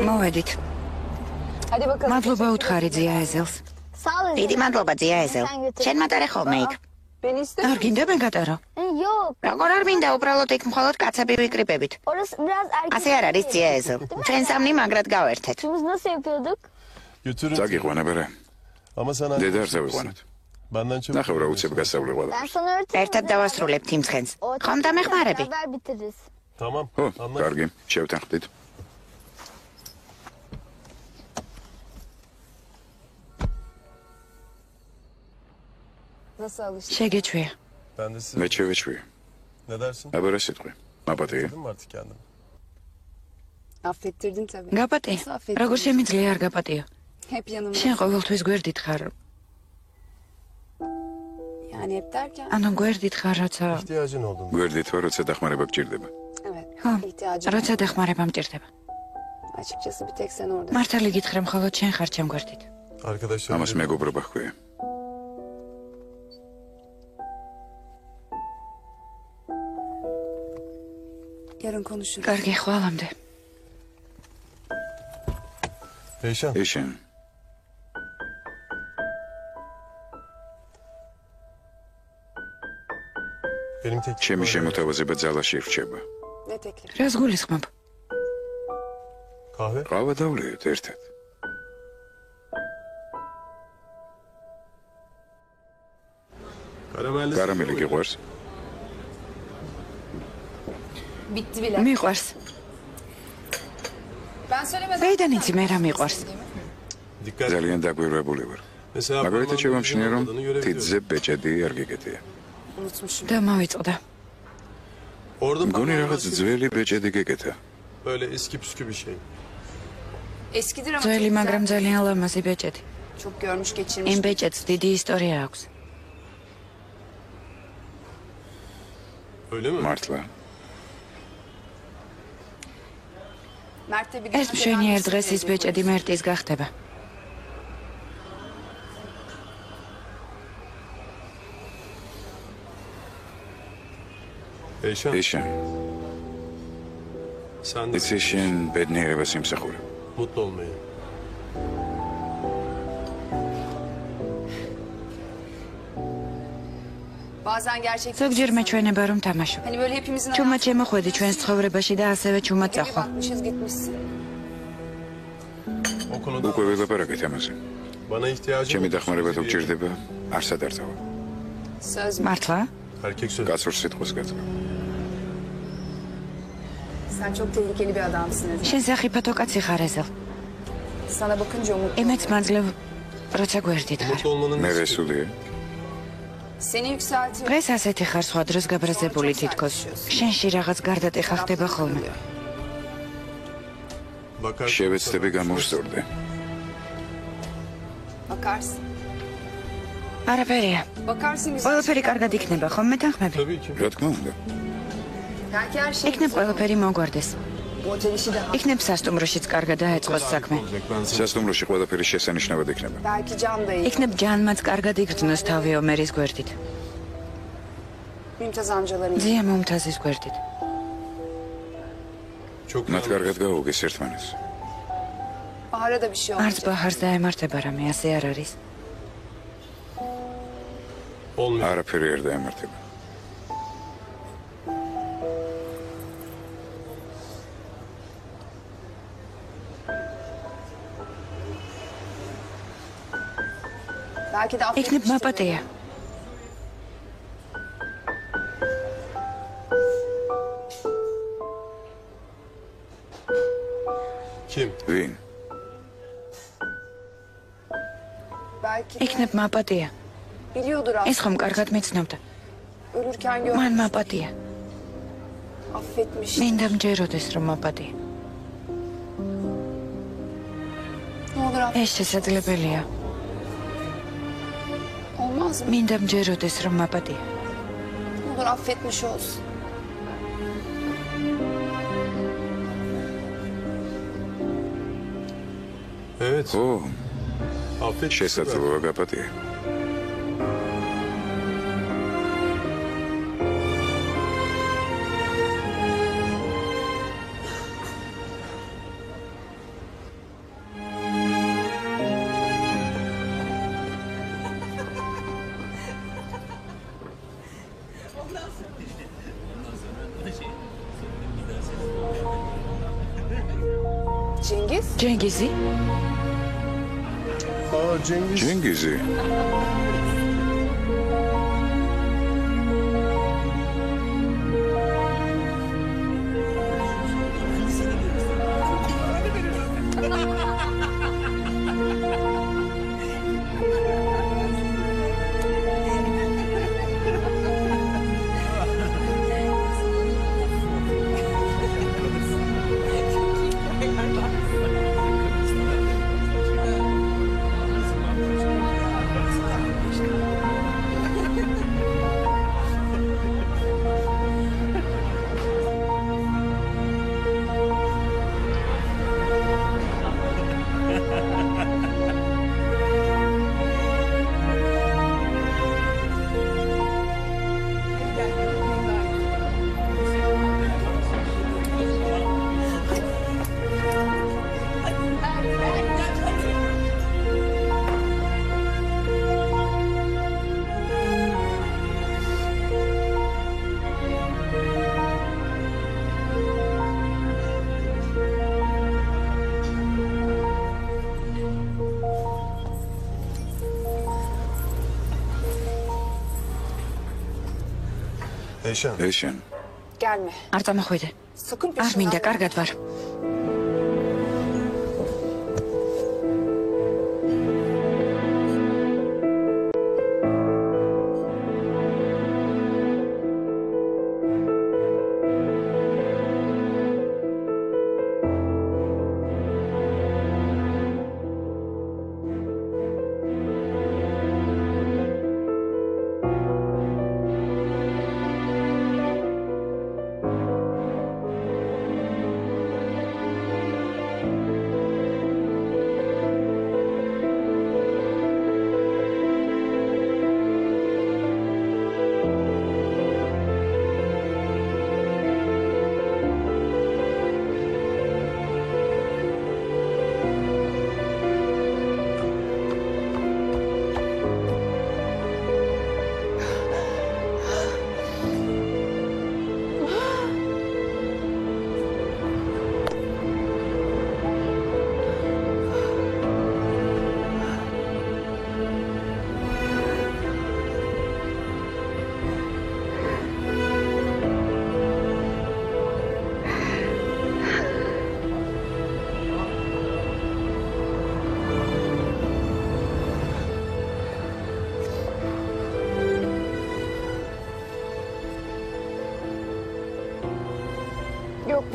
მოვედით. მადლობა უთხარი ძია ეზელს. დიდი მადლობა ძია ეზელ. შენ მატარე ხოლმე იქ. არ გინდა მე გატარო? როგორ არ მინდა, უბრალოდ იქ მხოლოდ კაცები ვიკრიბებით. ასე არ არის ძია ეზელ. ჩვენ სამნი მაგრად გავერთეთ. წაგიყვანა ბერე. დედა არ წავიყვანოთ. ნახევ რა უცებ გასავლე ყველა. ერთად დავასრულებთ იმ ცხენს. ხომ დამეხმარები? ხო, კარგი, შევთანხმდით. შეგეჩვია. მე შევეჩვია. აბა რა სიტყვი? მაპატია. გაპატი? როგორ შემიძლია არ გაპატიო? შენ ყოველთვის გვერდით ხარ. ანუ გვერდით ხარ, როცა გვერდით ვარ, როცა დახმარება გჭირდება. ხო, როცა დახმარება მჭირდება. მართალი გითხრა, მხოლოდ შენ ხარ ჩემ გვერდით. ამას მეგობრობა ჰქვია. კარგი, ხვალამდე. ეშენ. ჩემი შემოთავაზება ძალაში რჩება. რას გულისხმობ? ყავა დავლიოთ ერთად. კარამელი გიყვარს? მიყვარს. ვეიდან იცი მე რა მიყვარს? ძალიან დაგვირვებული ვარ. მაგალითად შევამჩნია, რომ თითზე ბეჭედი არ გიგეთია. და მოვიწყდა. მგონი რაღაც ძველი ბეჭედი გეკეთა. ძველი, მაგრამ ძალიან ლამაზი ბეჭედი. იმ ბეჭედს დიდი ისტორია აქვს. მართლა. ეს მშვენიერ დღეს ის ბეჭედი მერტის გახდება. ეშენ. იცი შენ ბედნიერებას იმსახურებ. ზოგჯერ მეჩვენება რომ თამაშობ. ჩუმად შემოხვედი ჩვენს ცხოვრებაში და ასევე ჩუმად წახვალ. უკვე ველაპარაკეთ ამაზე. ჩემი დახმარება თუ გჭირდება, არსად არ წავალ. მართლა? კაცურ სიტყვას გაწვა. შენ სახიფათო კაცი ხარ ეზელ. იმეც მაძლევ, როცა გვერდით ხარ. მე ვესულია. დღეს ასეთი ხარ სხვა დროს გაბრაზებული თითქოს. შენში რაღაც გარდატეხა ხდება ხოლმე. შევეცდები გამოვსწორდე. არაფერია. ყველაფერი კარგად იქნება, ხომ მეთანხმები? რა თქმა უნდა. იქნებ ყველაფერი მოგვარდეს. იქნებ სასტუმროშიც კარგად დაეწყოს საქმე. სასტუმროში ყველაფერი შესანიშნავად იქნება. იქნებ ჯანმაც კარგად იგრძნოს თავი ომერის გვერდით. ძია მომთაზის გვერდით. მათ კარგად გაუგეს ერთმანეთს. არც ბაჰარს დაემართება რამე, ასე არ არის. არაფერი არ დაემართება. იქნებ მაპატია. ვინ? იქნებ მაპატია. ეს ხომ კარგად მეცნობდა. მან მაპატია. მინდა მჯეროდეს რომ მაპატია. ეს შესაძლებელია. მინდა მჯეროდეს რომ მაპატია. შესაძლოა გაპატია. ჯენგიზი? ჯენგიზი. ეშენ. არ წამოხვიდე. არ მინდა, კარგად ვარ.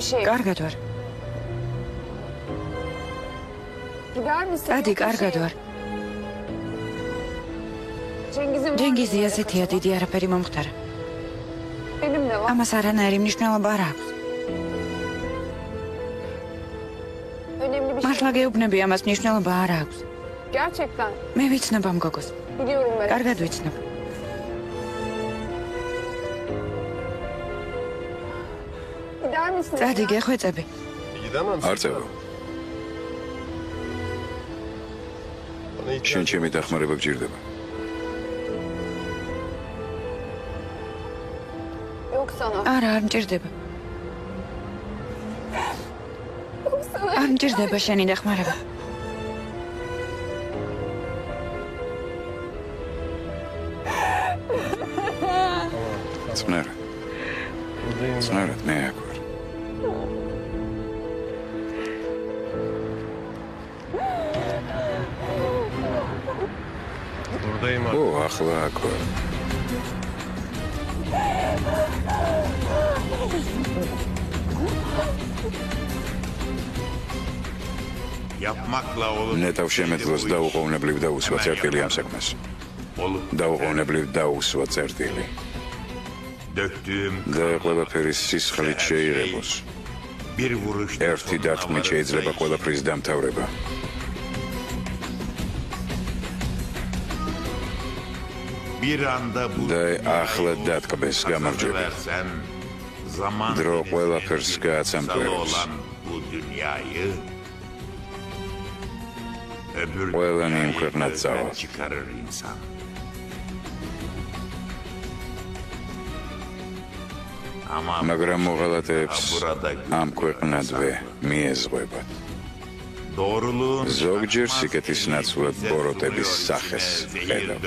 კარგად ვარ. დადი, კარგად ვარ. ჯენგიზი ასეთია, დიდი არაფერი მომხდარა. ამას არანაირი მნიშვნელობა არ აქვს. მართლა გეუბნები, ამას მნიშვნელობა არ აქვს. მე ვიცნობ ამ გოგოს. კარგად ვიცნობ. დადი, გეხვეწები. არ წევ. შენ ჩემი დახმარება გჭირდება. არა, არ მჭირდება. არ მჭირდება შენი დახმარება. წნარად, მე აქ ვარ. ო, ახლა აქ ვარ. ნეტავ შემეძლოს დაუყოვნებლივ დაუსვა წერტილი ამ საქმეს. დაუყოვნებლივ დაუსვა წერტილი. და ყველაფერი სისხლით შეიღებოს. ერთი დათმით შეიძლება ყველაფრის დამთავრება. და ახლა დათკბეს გამარჯვება. დრო ყველაფერს გააცამკვირებს. ყველანი იმ ქვეყნად წავა. მაგრამ მოღალატეებს ამ ქვეყნადვე მიეზღვებათ. ზოგჯერ სიკეთის ნაცვლად ბოროტების სახეს ხედავ.